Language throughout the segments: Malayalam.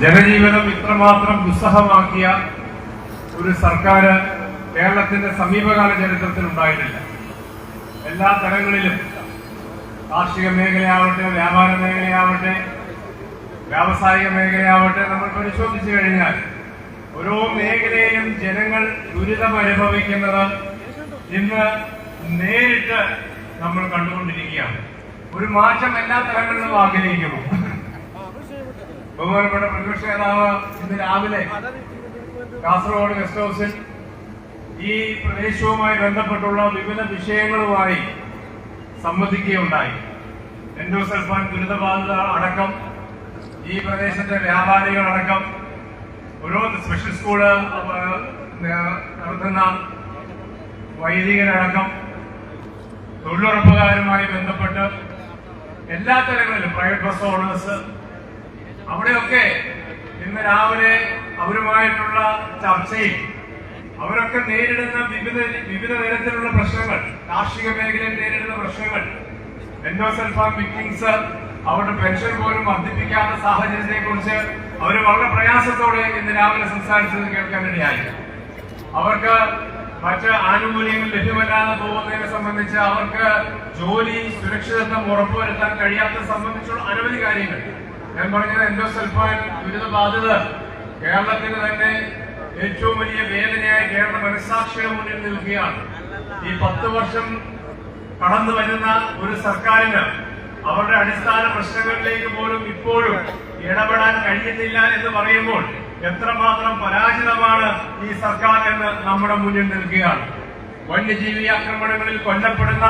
ജനജീവിതം ഇത്രമാത്രം ദുസ്സഹമാക്കിയ ഒരു സർക്കാർ കേരളത്തിന്റെ സമീപകാല ചരിത്രത്തിൽ ഉണ്ടായിട്ടില്ല. എല്ലാ തലങ്ങളിലും കാർഷിക മേഖലയാവട്ടെ, വ്യാപാര മേഖലയാവട്ടെ, വ്യാവസായിക മേഖലയാവട്ടെ, നമ്മൾ പരിശോധിച്ചു കഴിഞ്ഞാൽ ഓരോ മേഖലയിലും ജനങ്ങൾ ദുരിതം അനുഭവിക്കുന്നത് ഇന്ന് നേരിട്ട് നമ്മൾ കണ്ടുകൊണ്ടിരിക്കുകയാണ്. ഒരു മാറ്റം എല്ലാ തലങ്ങളിലും ആഗ്രഹിക്കുന്നു. ബഹുമാനപ്പെട്ട പ്രതിപക്ഷ നേതാവ് ഇന്ന് രാവിലെ കാസർഗോഡ് ഗസ്റ്റ് ഹൌസിൽ ഈ പ്രദേശവുമായി ബന്ധപ്പെട്ടുള്ള വിവിധ വിഷയങ്ങളുമായി സംവദിക്കുകയുണ്ടായി. എൻഡോസൾഫാൻ ദുരിതബാധിത അടക്കം, ഈ പ്രദേശത്തെ വ്യാപാരികളടക്കം, ഓരോ സ്പെഷ്യൽ സ്കൂള് നടത്തുന്ന വൈദികരടക്കം, തൊഴിലുറപ്പുകാരുമായി ബന്ധപ്പെട്ട് എല്ലാ തലങ്ങളിലും പ്രൈവറ്റ് ബസ് ഓണേഴ്സ്, അവിടെയൊക്കെ ഇന്ന് രാവിലെ അവരുമായിട്ടുള്ള ചർച്ചയിൽ അവരൊക്കെ നേരിടുന്ന വിവിധ തരത്തിലുള്ള പ്രശ്നങ്ങൾ, കാർഷിക മേഖലയിൽ നേരിടുന്ന പ്രശ്നങ്ങൾ, എൻഡോസൾഫാൻ വിക്ടിംസ് അവരുടെ പെൻഷൻ പോലും വർദ്ധിപ്പിക്കാത്ത സാഹചര്യത്തെ കുറിച്ച് അവർ വളരെ പ്രയാസത്തോടെ ഇന്ന് രാവിലെ സംസാരിച്ചത് കേൾക്കാനിടയായി. അവർക്ക് മറ്റ് ആനുകൂല്യങ്ങൾ ലഭ്യമല്ലാതെ പോകുന്നതിനെ സംബന്ധിച്ച്, അവർക്ക് ജോലി സുരക്ഷിതത്വം ഉറപ്പുവരുത്താൻ കഴിയാത്തത് സംബന്ധിച്ചുള്ള അനവധി കാര്യങ്ങൾ. ഞാൻ പറഞ്ഞത് എൻഡോസൾഫാൻ ദുരിതബാധിത കേരളത്തിന് തന്നെ ഏറ്റവും വലിയ വേദനയായി കേരള മനസ്സാക്ഷിയുടെ മുന്നിൽ നിൽക്കുകയാണ്. ഈ 10 വർഷം കടന്നു വരുന്ന ഒരു സർക്കാരിന് അവരുടെ അടിസ്ഥാന പ്രശ്നങ്ങളിലേക്ക് പോലും ഇപ്പോഴും ഇടപെടാൻ കഴിയുന്നില്ല എന്ന് പറയുമ്പോൾ എത്രമാത്രം പരാജിതമാണ് ഈ സർക്കാർ എന്ന് നമ്മുടെ മുന്നിൽ നിൽക്കുകയാണ്. വന്യജീവി ആക്രമണങ്ങളിൽ കൊല്ലപ്പെടുന്ന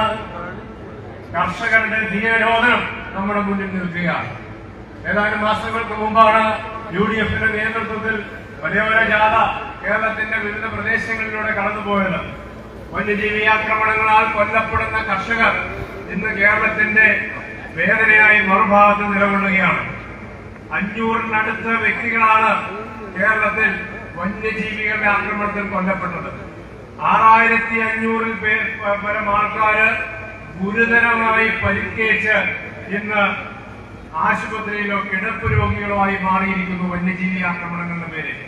കർഷകരുടെ ധീരരോധനം നമ്മുടെ മുന്നിൽ നിൽക്കുകയാണ്. ഏതാനും മാസങ്ങൾക്ക് മുമ്പാണ് UDFന്റെ നേതൃത്വത്തിൽ വലിയ ജാഥ കേരളത്തിന്റെ വിവിധ പ്രദേശങ്ങളിലൂടെ കടന്നുപോയത്. വന്യജീവി ആക്രമണങ്ങളാൽ കൊല്ലപ്പെടുന്ന കർഷകർ ഇന്ന് കേരളത്തിന്റെ വേദനയായി മറുഭാഗത്ത് നിലകൊള്ളുകയാണ്. 500-നടുത്ത് വ്യക്തികളാണ് കേരളത്തിൽ വന്യജീവികളുടെ ആക്രമണത്തിൽ കൊല്ലപ്പെട്ടത്. 6500-ൽ പരം ആൾക്കാര് ഗുരുതരമായി പരിക്കേറ്റ് ഇന്ന് ആശുപത്രിയിലോ കിടപ്പ് രോഗികളായി മാറിയിരിക്കുന്നു. വന്യജീവി ആക്രമണങ്ങളുടെ പേരിൽ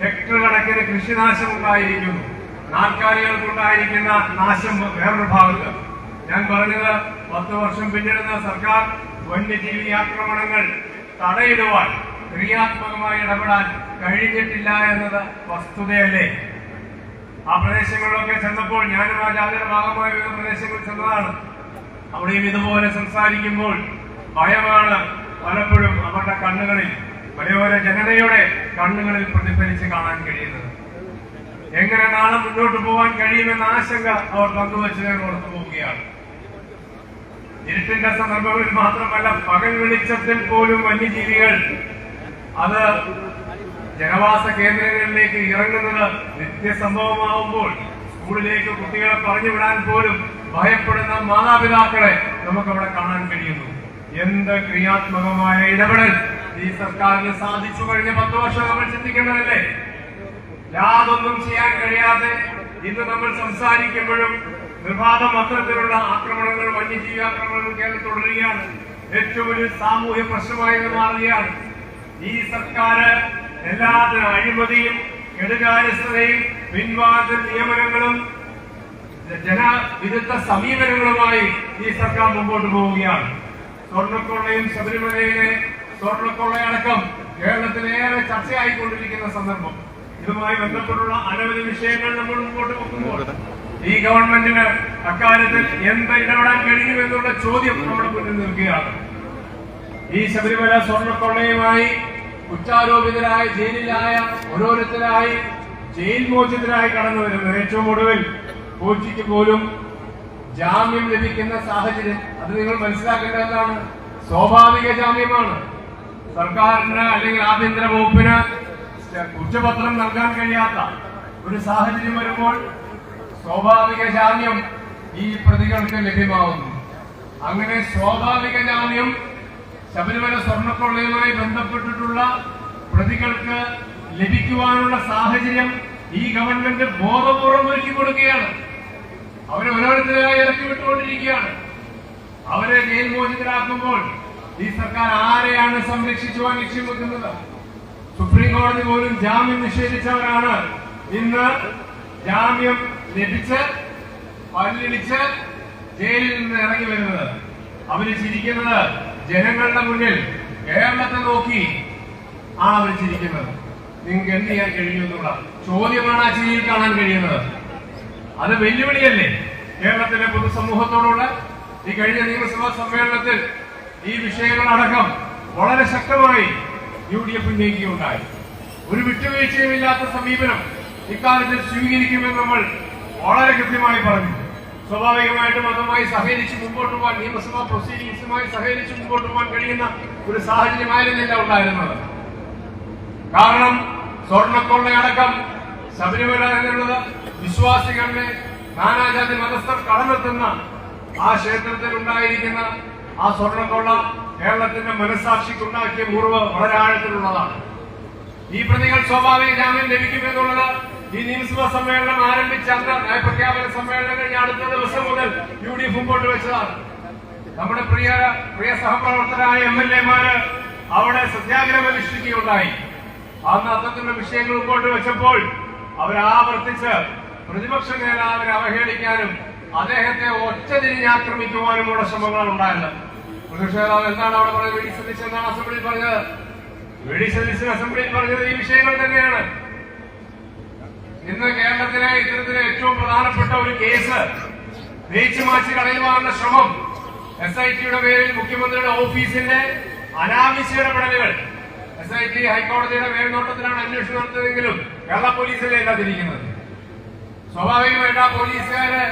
ഹെക്ടർ കണക്കിന് കൃഷിനാശം ഉണ്ടായിരിക്കുന്നു. നാൽക്കാലികൾക്കുണ്ടായിരിക്കുന്ന നാശം വേറൊരു ഭാഗത്ത്. ഞാൻ പറഞ്ഞത് 10 വർഷം പിന്നിടുന്ന സർക്കാർ വന്യജീവി ആക്രമണങ്ങൾ തടയിടുവാൻ ക്രിയാത്മകമായി ഇടപെടാൻ കഴിഞ്ഞിട്ടില്ല എന്നത് വസ്തുതയല്ലേ? ആ പ്രദേശങ്ങളിലൊക്കെ ചെന്നപ്പോൾ, ഞാനും ആ ജാതിയുടെ ഭാഗമായ വിവിധ പ്രദേശങ്ങളിൽ ചെന്നതാണ്. അവിടെയും ഇതുപോലെ സംസാരിക്കുമ്പോൾ ഭയമാണ് പലപ്പോഴും അവരുടെ കണ്ണുകളിൽ, മലയോര ജനതയുടെ കണ്ണുകളിൽ പ്രതിഫലിച്ച് കാണാൻ കഴിയുന്നത്. എങ്ങനെ നാളെ മുന്നോട്ട് പോകാൻ കഴിയുമെന്ന ആശങ്ക അവർ പങ്കുവച്ചതിനെ ഓർത്തു പോവുകയാണ്. ഇരുട്ടിന്റെ സന്ദർഭങ്ങളിൽ മാത്രമല്ല, പകൽ വെളിച്ചത്തിൽ പോലും വന്യജീവികൾ അത് ജനവാസ കേന്ദ്രങ്ങളിലേക്ക് ഇറങ്ങുന്നത് നിത്യസംഭവമാവുമ്പോൾ സ്കൂളിലേക്ക് കുട്ടികളെ പറഞ്ഞു വിടാൻ പോലും ഭയപ്പെടുന്ന മാതാപിതാക്കളെ നമുക്കവിടെ കാണാൻ കഴിയുന്നു. എന്ത് ക്രിയാത്മകമായ ഇടപെടൽ ഈ സർക്കാരിന് സാധിച്ചു കഴിഞ്ഞ 10 വർഷം നമ്മൾ ചിന്തിക്കേണ്ടതല്ലേ? യാതൊന്നും ചെയ്യാൻ കഴിയാതെ ഇന്ന് നമ്മൾ സംസാരിക്കുമ്പോഴും നിർബാധം അത്തരത്തിലുള്ള ആക്രമണങ്ങൾ, വന്യജീവി ആക്രമണങ്ങൾ കേരളത്തിൽ തുടരുകയാണ്. ഏറ്റവും വലിയ സാമൂഹ്യ പ്രശ്നമായി മാറുകയാണ്. ഈ സർക്കാർ എല്ലാത്തിനും അഴിമതിയും കെടുകാര്യസ്ഥതയും പിൻവാതിൽ നിയമനങ്ങളും ജനവിരുദ്ധ സമീപനങ്ങളുമായി ഈ സർക്കാർ മുമ്പോട്ട് പോവുകയാണ്. സ്വർണ്ണക്കൊള്ളയും ശബരിമലയിലെ സ്വർണ്ണക്കൊള്ളയടക്കം കേരളത്തിലേറെ ചർച്ചയായിക്കൊണ്ടിരിക്കുന്ന സന്ദർഭം. ഇതുമായി ബന്ധപ്പെട്ടുള്ള അനവധി വിഷയങ്ങൾ നമ്മൾ മുമ്പോട്ട് വെക്കുമ്പോൾ ഈ ഗവൺമെന്റിന് അക്കാര്യത്തിൽ എന്ത് ഇടപെടാൻ കഴിയുമെന്നുള്ള ചോദ്യം നമ്മുടെ മുന്നിൽ നിൽക്കുകയാണ്. ഈ ശബരിമല സ്വർണ്ണക്കൊള്ളയുമായി കുറ്റാരോപിതരായ, ജയിലിലായ ഓരോരുത്തരായി ജയിൽ മോചിതരായി കടന്നു വരുന്നത്, ഏറ്റവും ഒടുവിൽ കോച്ചിക്ക് പോലും ജാമ്യം ലഭിക്കുന്ന സാഹചര്യം, അത് നിങ്ങൾ മനസ്സിലാക്കേണ്ടതാണ്. സ്വാഭാവിക ജാമ്യമാണ്. സർക്കാരിന് അല്ലെങ്കിൽ ആഭ്യന്തര വകുപ്പിന് കുറ്റപത്രം നൽകാൻ കഴിയാത്ത ഒരു സാഹചര്യം വരുമ്പോൾ സ്വാഭാവിക ജാമ്യം ഈ പ്രതികൾക്ക് ലഭ്യമാവുന്നു. അങ്ങനെ സ്വാഭാവിക ജാമ്യം ശബരിമല സ്വർണ്ണക്കൊള്ളയുമായി ബന്ധപ്പെട്ടിട്ടുള്ള പ്രതികൾക്ക് ലഭിക്കുവാനുള്ള സാഹചര്യം ഈ ഗവൺമെന്റ് ബോധപൂർവം ഒരുക്കി കൊടുക്കുകയാണ്. അവരെ ഓരോരുത്തരായി ഇറക്കി വിട്ടുകൊണ്ടിരിക്കുകയാണ്. അവരെ ജയിൽ മോചിതരാക്കുമ്പോൾ ഈ സർക്കാർ ആരെയാണ് സംരക്ഷിക്കുവാൻ ലക്ഷ്യം വെക്കുന്നത്? സുപ്രീം കോടതി പോലും ജാമ്യം നിഷേധിച്ചവരാണ് ഇന്ന് ജാമ്യം ലഭിച്ച് പല്ലിടിച്ച് ജയിലിൽ നിന്ന് ഇറങ്ങി വരുന്നത്. അവര് ചിരിക്കുന്നത് ജനങ്ങളുടെ മുന്നിൽ കേരളത്തെ നോക്കി അവർ ചിരിക്കുന്നത്. നിങ്ങൾക്ക് എന്ത് ചെയ്യാൻ കഴിയുമെന്നുള്ള ചോദ്യമാണ് ആ ചിരിയിൽ കാണാൻ കഴിയുന്നത്. അത് വെല്ലുവിളിയല്ലേ കേരളത്തിലെ പൊതുസമൂഹത്തോടുള്ള? ഈ കഴിഞ്ഞ നിയമസഭാ സമ്മേളനത്തിൽ ഈ വിഷയങ്ങളടക്കം വളരെ ശക്തമായി UDF ഉന്നയിക്കുകയുണ്ടായി. ഒരു വിട്ടുവീഴ്ചയുമില്ലാത്ത സമീപനം ഇക്കാര്യത്തിൽ സ്വീകരിക്കുമെന്ന് നമ്മൾ വളരെ കൃത്യമായി പറഞ്ഞു. സ്വാഭാവികമായിട്ടും അതുമായി സഹകരിച്ച് മുമ്പോട്ട് പോകാൻ, നിയമസഭാ പ്രൊസീഡിംഗ്സുമായി സഹകരിച്ച് മുമ്പോട്ട് പോകാൻ കഴിയുന്ന ഒരു സാഹചര്യമായിരുന്നില്ല ഉണ്ടായിരുന്നത്. കാരണം സ്വർണ്ണക്കൊള്ളയടക്കം ശബരിമല എന്നുള്ളത് വിശ്വാസികളുടെ നാനാജാതി മതസ്ഥർ കടന്നെത്തുന്ന ആ ക്ഷേത്രത്തിൽ ഉണ്ടായിരിക്കുന്ന ആ സ്വർണ്ണക്കൊള്ള കേരളത്തിന്റെ മനസ്സാക്ഷിക്കുണ്ടാക്കിയ മുറിവ് വളരെ ആഴത്തിലുള്ളതാണ്. ഈ പ്രതികൾ സ്വാഭാവിക ജാമ്യം ലഭിക്കുമെന്നുള്ളത് ഈ നിയമസഭാ സമ്മേളനം ആരംഭിച്ച അന്ന് നയപ്രഖ്യാപന സമ്മേളനം കഴിഞ്ഞ അടുത്ത ദിവസം മുതൽ UDF മുമ്പോട്ട് വെച്ചതാണ്. നമ്മുടെ പ്രിയ സഹപ്രവർത്തകരായ MLA-മാര് അവിടെ സത്യാഗ്രഹം അനുഷ്ഠിക്കുകയുണ്ടായി. അന്ന് അത്തരത്തിലുള്ള വിഷയങ്ങൾ മുമ്പോട്ട് വെച്ചപ്പോൾ അവരാവർത്തിച്ച് പ്രതിപക്ഷ നേതാവിനെ അവഹേളിക്കാനും അദ്ദേഹത്തെ ഒറ്റതിരിഞ്ഞാക്രമിക്കുവാനുമുള്ള ശ്രമങ്ങളാണ് ഉണ്ടായത്. പ്രതിപക്ഷ നേതാവ് എന്താണ് അവിടെ പറഞ്ഞത്? വി ഡി സതീശൻ എന്നാണ് അസംബ്ലിയിൽ പറഞ്ഞത്. വി ഡി സതീശൻ അസംബ്ലിയിൽ പറഞ്ഞത് ഈ വിഷയങ്ങൾ തന്നെയാണ്. ഇന്ന് കേരളത്തിലെ ഇത്തരത്തിലെ ഏറ്റവും പ്രധാനപ്പെട്ട ഒരു കേസ് തേച്ചുമാച്ച് കളയുവാനുള്ള ശ്രമം, SIT-യുടെ പേരിൽ മുഖ്യമന്ത്രിയുടെ ഓഫീസിന്റെ അനാവശ്യ ഇടപെടലുകൾ. SIT ഹൈക്കോടതിയുടെ മേൽനോട്ടത്തിലാണ് അന്വേഷണം നടത്തുന്നതെങ്കിലും കേരള പോലീസിലെ ഇല്ലാതിരിക്കുന്നത്. സ്വാഭാവികമായിട്ട് ആ പോലീസുകാര്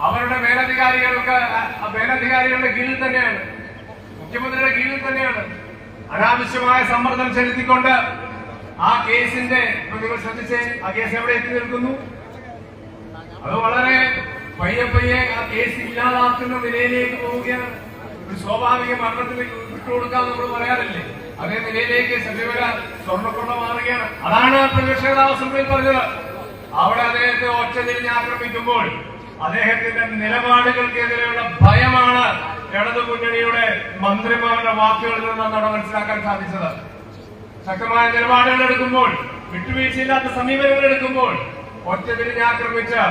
അവരുടെ മേലധികാരികളുടെ കീഴിൽ തന്നെയാണ്, മുഖ്യമന്ത്രിയുടെ കീഴിൽ തന്നെയാണ്. അനാവശ്യമായ സമ്മർദ്ദം ചെലുത്തിക്കൊണ്ട് ആ കേസിന്റെ, നിങ്ങൾ ശ്രദ്ധിച്ചേ, ആ കേസ് എവിടെ എത്തി നിൽക്കുന്നു? അത് വളരെ പയ്യെ ആ കേസ് ഇല്ലാതാക്കുന്ന നിലയിലേക്ക് പോവുകയാണ്. ഒരു സ്വാഭാവിക മരണത്തിലേക്ക് വിട്ടുകൊടുക്കാൻ നമ്മൾ പറയാറില്ലേ, അതേ നിലയിലേക്ക് ശബരിമല സ്വർണ്ണക്കൊള്ള മാറുകയാണ്. അതാണ് പ്രതിപക്ഷ നേതാവ് അസംബ്ലിയിൽ പറഞ്ഞത്. അവിടെ അദ്ദേഹത്തെ ഒറ്റതിരിഞ്ഞ് ആക്രമിക്കുമ്പോൾ അദ്ദേഹത്തിന്റെ നിലപാടുകൾക്കെതിരെയുള്ള ഭയമാണ് ഇടതു മുന്നണിയുടെ മന്ത്രിമാരുടെ വാക്കുകളിൽ നിന്നാണ് മനസ്സിലാക്കാൻ സാധിച്ചത്. ശക്തമായ നിലപാടുകൾ എടുക്കുമ്പോൾ, വിട്ടുവീഴ്ചയില്ലാത്ത സമീപനങ്ങൾ എടുക്കുമ്പോൾ ഒറ്റതിരിഞ്ഞാക്രമിച്ച്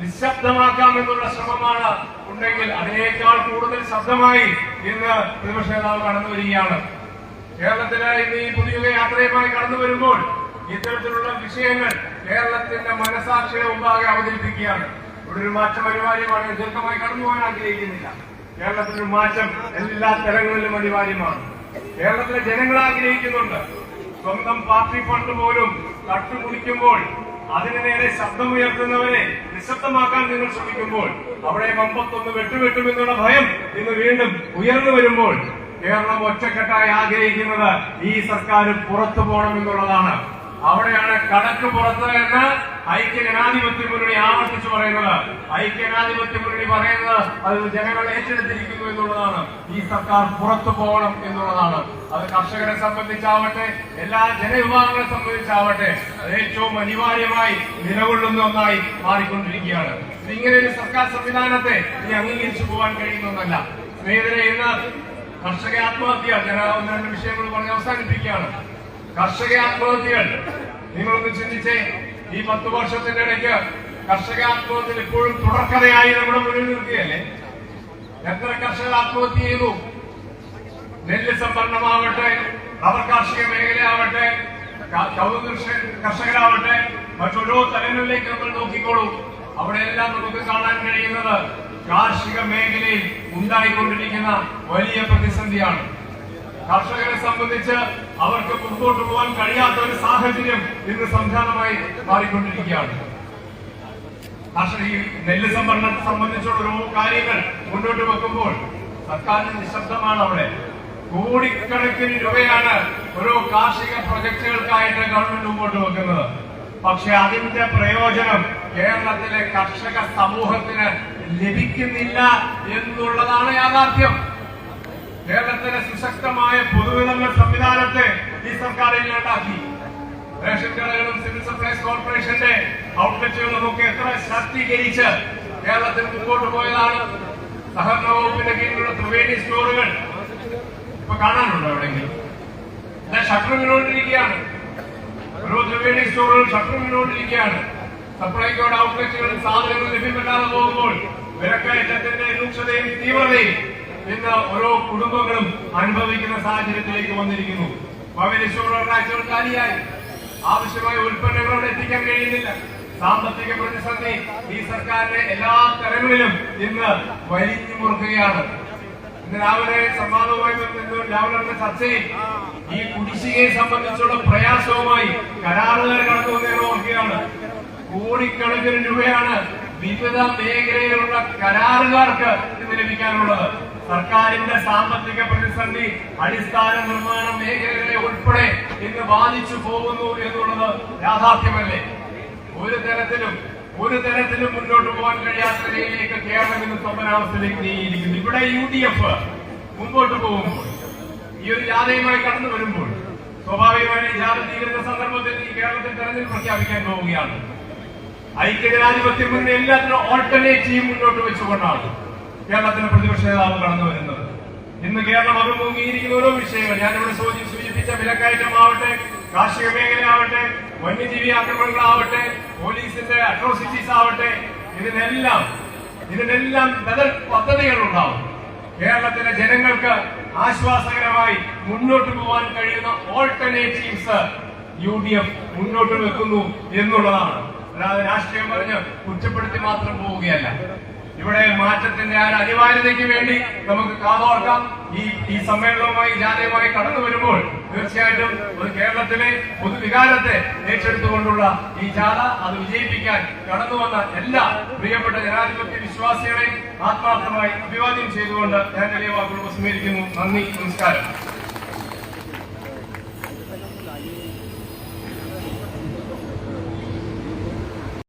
നിശബ്ദമാക്കാമെന്നുള്ള ശ്രമമാണ് ഉണ്ടെങ്കിൽ അതിനേക്കാൾ കൂടുതൽ ശബ്ദമായി ഇന്ന് പ്രതിപക്ഷ നേതാവ് കടന്നു വരികയാണ്. കേരളത്തിലെ ഇന്ന് ഈ പുതിയ യാത്രയുമായി കടന്നു വരുമ്പോൾ ഇത്തരത്തിലുള്ള വിഷയങ്ങൾ കേരളത്തിന്റെ മനസാക്ഷിയെ മുമ്പാകെ അവതരിപ്പിക്കുകയാണ്. ഇവിടെ ഒരു മാറ്റം അനിവാര്യമാണ്. ദീർഘമായി കടന്നു പോകാൻ ആഗ്രഹിക്കുന്നില്ല. കേരളത്തിലൊരു മാറ്റം എല്ലാ തലങ്ങളിലും അനിവാര്യമാണ്. കേരളത്തിലെ ജനങ്ങൾ ആഗ്രഹിക്കുന്നുണ്ട്. സ്വന്തം പാർട്ടി ഫണ്ട് പോലും തട്ടുകുടിക്കുമ്പോൾ അതിന് നേരെ ശബ്ദമുയർത്തുന്നവരെ നിശബ്ദമാക്കാൻ നിങ്ങൾ ശ്രമിക്കുമ്പോൾ അവിടെ 51 വെട്ടുവെട്ടുമെന്നുള്ള ഭയം ഇന്ന് വീണ്ടും ഉയർന്നു വരുമ്പോൾ കേരളം ഒറ്റക്കെട്ടായി ആഗ്രഹിക്കുന്നത് ഈ സർക്കാർ പുറത്തു പോകണമെന്നുള്ളതാണ്. അവിടെയാണ് കടക്ക് പുറത്ത് എന്ന് ഐക്യജനാധിപത്യ മുന്നണി ആവർത്തിച്ചു പറയുന്നത്. ഐക്യജനാധിപത്യ മുന്നണി പറയുന്നത് അത് ജനങ്ങൾ ഏറ്റെടുത്തിരിക്കുന്നു എന്നുള്ളതാണ്. ഈ സർക്കാർ പുറത്തു പോകണം എന്നുള്ളതാണ്. അത് കർഷകരെ സംബന്ധിച്ചാവട്ടെ, എല്ലാ ജനവിഭാഗങ്ങളെ സംബന്ധിച്ചാവട്ടെ, അത് ഏറ്റവും അനിവാര്യമായി നിലകൊള്ളുന്ന ഒന്നായി മാറിക്കൊണ്ടിരിക്കുകയാണ്. ഇങ്ങനെ ഒരു സർക്കാർ സംവിധാനത്തെ ഇനി അംഗീകരിച്ചു പോകാൻ കഴിയുന്നൊന്നല്ല. സ്നേഹിതരെ, ഇന്ന് കർഷക ആത്മഹത്യ, ഞാൻ ഒന്ന് രണ്ട് വിഷയങ്ങൾ പറഞ്ഞ് അവസാനിപ്പിക്കുകയാണ്. കർഷക ആത്മഹത്യകൾ നിങ്ങളൊന്ന് ചിന്തിച്ചേ. ഈ 10 വർഷത്തിന്റെ ഇടയ്ക്ക് കർഷക ആത്മഹത്യകൾ ഇപ്പോഴും തുടർക്കഥയായി നമ്മുടെ മുന്നിൽ നിൽക്കുകയല്ലേ? എത്ര കർഷകർ ആത്മഹത്യ ചെയ്തു? നെല്ല് സംഭരണമാവട്ടെ, റബ്ബർ കാർഷിക മേഖലയാവട്ടെ, കൗതുക കർഷകരാവട്ടെ, മറ്റോരോ തലങ്ങളിലേക്ക് നമ്മൾ നോക്കിക്കോളൂ. അവിടെയെല്ലാം നമുക്ക് കാണാൻ കഴിയുന്നത് കാർഷിക മേഖലയിൽ ഉണ്ടായിക്കൊണ്ടിരിക്കുന്ന വലിയ പ്രതിസന്ധിയാണ്. കർഷകരെ സംബന്ധിച്ച് അവർക്ക് മുമ്പോട്ട് പോകാൻ കഴിയാത്ത ഒരു സാഹചര്യം ഇന്ന് സംജാതമായി മാറിക്കൊണ്ടിരിക്കുകയാണ്. ഈ നെല്ല് സംഭരണത്തെ സംബന്ധിച്ചുള്ള ഓരോ കാര്യങ്ങൾ മുന്നോട്ട് വെക്കുമ്പോൾ സർക്കാരിന് നിശബ്ദമാണ്. അവിടെ കോടിക്കണക്കിന് രൂപയാണ് ഓരോ കാർഷിക പ്രൊജക്ടുകൾക്കായിട്ട് ഗവൺമെന്റ് മുമ്പോട്ട് വെക്കുന്നത്. പക്ഷെ അതിന്റെ പ്രയോജനം കേരളത്തിലെ കർഷക സമൂഹത്തിന് ലഭിക്കുന്നില്ല എന്നുള്ളതാണ് യാഥാർത്ഥ്യം. കേരളത്തിലെ സുശക്തമായ പൊതുവിതരണ സംവിധാനത്തെ ഈ സർക്കാർ ഇല്ലാണ്ടാക്കി. റേഷൻ കടകളും സിവിൽ സപ്ലൈസ് കോർപ്പറേഷന്റെ ഔട്ട്ലെറ്റുകളും ഒക്കെ എത്ര ശാക്തീകരിച്ച് കേരളത്തിൽ മുമ്പോട്ട് പോയതാണ്. സഹകരണ വകുപ്പിന്റെ കീഴിലുള്ള ത്രിവേണി സ്റ്റോറുകൾ ഇപ്പൊ കാണാനുണ്ടോ എവിടെയെങ്കിലും? ഷട്ടർ വീണുകൊണ്ടിരിക്കുകയാണ്. ഓരോ ത്രിവേണി സ്റ്റോറുകൾ ഷട്ടർ വീണുകൊണ്ടിരിക്കുകയാണ്. സപ്ലൈകോയുടെ ഔട്ട്ലെറ്റുകളിൽ സാധനങ്ങൾ ലഭ്യമല്ലാതെ പോകുമ്പോൾ വിലക്കയറ്റത്തിന്റെ രൂക്ഷതയും തീവ്രതയും ഇന്ന് ഓരോ കുടുംബങ്ങളും അനുഭവിക്കുന്ന സാഹചര്യത്തിലേക്ക് വന്നിരിക്കുന്നു. ഭവന സ്റ്റോറുകളുടെ ആഴ്ചകൾ കാലിയായി. ആവശ്യമായ ഉൽപ്പന്നങ്ങൾ അവിടെ എത്തിക്കാൻ കഴിയുന്നില്ല. സാമ്പത്തിക പ്രതിസന്ധി ഈ സർക്കാരിന്റെ എല്ലാ തലങ്ങളിലും ഇന്ന് വലിഞ്ഞു മുറുക്കുകയാണ്. ഇന്ന് രാവിലെ സംവാദവുമായി രാവിലെ നടന്ന ചർച്ചയിൽ ഈ കുടിശ്ശികയെ സംബന്ധിച്ചുള്ള പ്രയാസവുമായി കരാറുകാർ കടന്നു വന്നേറെ ഓർക്കുകയാണ്. കോടിക്കണക്കിന് രൂപയാണ് വിവിധ മേഖലയിലുള്ള കരാറുകാർക്ക് ഇന്ന് ലഭിക്കാനുള്ളത്. സർക്കാരിന്റെ സാമ്പത്തിക പ്രതിസന്ധി അടിസ്ഥാന നിർമ്മാണ മേഖലകളെ ഉൾപ്പെടെ ഇന്ന് ബാധിച്ചു പോകുന്നു എന്നുള്ളത് യാഥാർത്ഥ്യമല്ലേ? ഒരു തരത്തിലും മുന്നോട്ട് പോകാൻ കഴിയാത്ത നിലയിലേക്ക് കേരളം ഇന്ന് സ്തംഭനാവസ്ഥയിലേക്ക് നീങ്ങിയിരിക്കുന്നു. ഇവിടെ UDF മുമ്പോട്ട് പോകുമ്പോൾ, ഈ ഒരു ജാഥയുമായി കടന്നു വരുമ്പോൾ, സ്വാഭാവികമായി ജാഥ തീരുന്ന സന്ദർഭത്തിൽ ഈ കേരളത്തിൽ തെരഞ്ഞെടുപ്പ് പ്രഖ്യാപിക്കാൻ പോവുകയാണ്. ഐക്യജനാധിപത്യം മുന്നേ എല്ലാത്തിനും ഓൾട്ടർനേറ്റീവ് മുന്നോട്ട് വെച്ചുകൊണ്ടാണ് കേരളത്തിന്റെ പ്രതിപക്ഷ നേതാവ് കടന്നു വരുന്നത്. ഇന്ന് കേരളം അഭിമുഖീകരിക്കുന്ന ഓരോ വിഷയങ്ങൾ, ഞാനിവിടെ സൂചിപ്പിച്ച വിലക്കയറ്റമാവട്ടെ, കാർഷിക മേഖലയാവട്ടെ, വന്യജീവി ആക്രമണങ്ങളാവട്ടെ, പോലീസിന്റെ അട്രോസിറ്റീസ് ആവട്ടെ, ഇതിനെല്ലാം ബദൽ പദ്ധതികൾ ഉണ്ടാവും. കേരളത്തിലെ ജനങ്ങൾക്ക് ആശ്വാസകരമായി മുന്നോട്ട് പോകാൻ കഴിയുന്ന ഓൾട്ടർനേറ്റീവ്സ് UDF മുന്നോട്ട് വെക്കുന്നു എന്നുള്ളതാണ്. അല്ലാതെ രാഷ്ട്രീയം പറഞ്ഞ് കുറ്റപ്പെടുത്തി മാത്രം പോവുകയല്ല. ഇവിടെ മാറ്റത്തിന്റെ ആ അനിവാര്യതയ്ക്ക് വേണ്ടി നമുക്ക് കാതോർക്കാം. ഈ സമ്മേളനവുമായി ജാഥയുമായി കടന്നു വരുമ്പോൾ തീർച്ചയായിട്ടും ഒരു കേരളത്തിലെ പൊതുവികാരത്തെ ഏറ്റെടുത്തുകൊണ്ടുള്ള ഈ ജാഥ അത് വിജയിപ്പിക്കാൻ കടന്നു വന്ന എല്ലാ പ്രിയപ്പെട്ട ജനാധിപത്യ വിശ്വാസികളെയും ആത്മാർത്ഥമായി അഭിവാദ്യം ചെയ്തുകൊണ്ട് ഞാൻ വലിയ വാക്കുകൾ ഉപസംഹരിക്കുന്നു. നന്ദി, നമസ്കാരം.